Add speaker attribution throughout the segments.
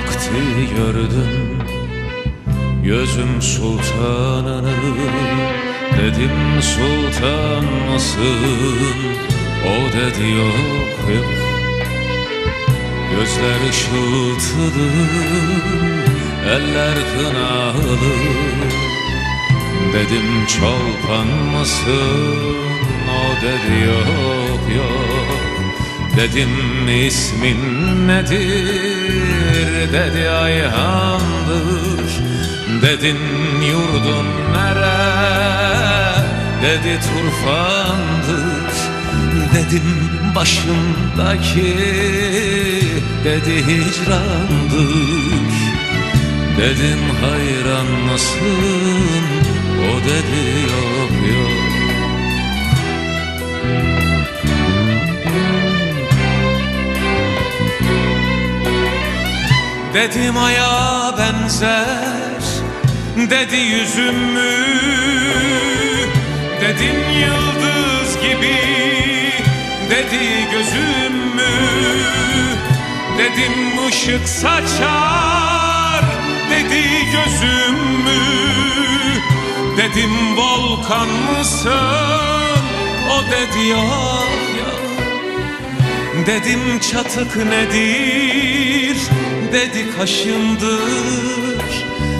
Speaker 1: vakti gördüm gözüm sultanını. Dedim sultan mısın? O dedi yok yok. Gözler ışıltılı, eller kınalı. Dedim çolpan mısın? O dedi yok yok. Dedim ismin nedir? Dedi Ayhan'dır. Dedin yurdun nere? Dedi Turfan'dır. Dedim başımdaki, dedi hicrandır. Dedim hayran mısın? O dedi yok yok. Dedim aya benzer, dedi yüzüm mü? Dedim yıldız gibi, dedi gözüm mü? Dedim ışık saçar, dedi gözüm mü? Dedim volkan mısın? O dedi yok yok. Dedim çatık nedir? Dedi kaşındır.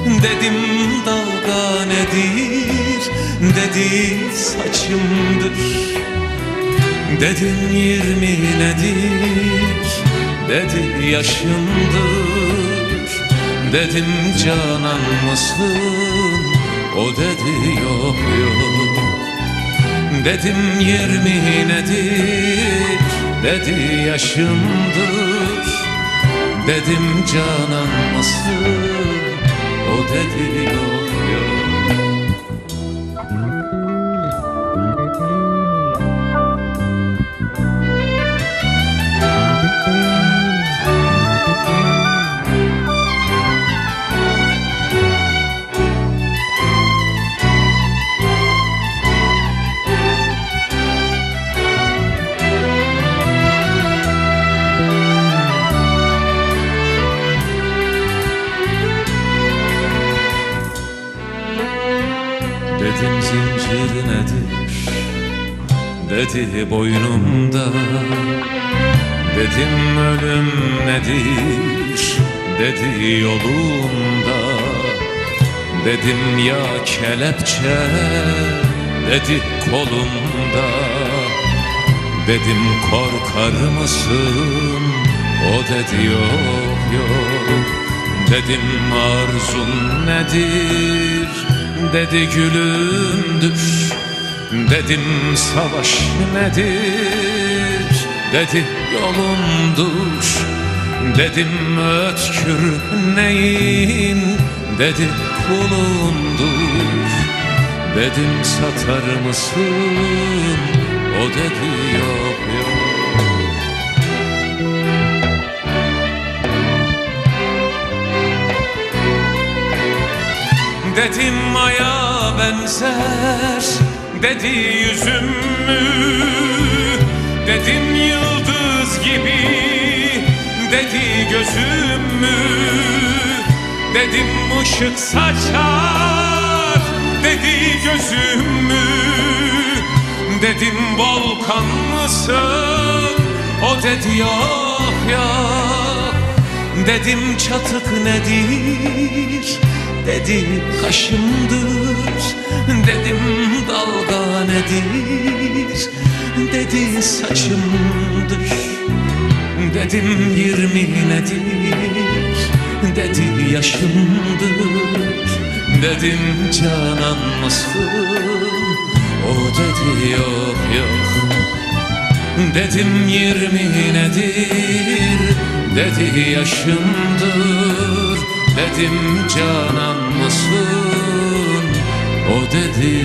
Speaker 1: Dedim dalga nedir? Dedi saçımdır. Dedim 20 nedir? Dedi yaşımdır. Dedim canan mısın? O dedi yok yok. Dedim 20 nedir? Dedi yaşımdır. Dedim canan mısın? O dedi yok yok. Dedim zincir nedir? Dedi boynumda. Dedim ölüm nedir? Dedi yolumda. Dedim ya kelepçe? Dedi kolumda. Dedim korkar mısın? O dedi yok yok. Dedim arzun nedir? Dedi gülümdür. Dedim savaş nedir? Dedi yolumdur. Dedim ötkür neyin? Dedi kulumdur. Dedim satar mısın? O dedi yok yok. Dedim aya benzer, dedi yüzüm mü? Dedim yıldız gibi, dedi gözüm mü? Dedim ışık saçar, dedi gözüm mü? Dedim volkan mısın? O dedi yok yok. Dedim çatık nedir? Dedi kaşımdır. Dedim dalga nedir? Dedi saçımdır. Dedim 20 nedir? Dedi yaşımdır. Dedim canan mısın? O dedi yok yok. Dedim 20 nedir? Dedi yaşımdır. Dedim canan mısın? O dedi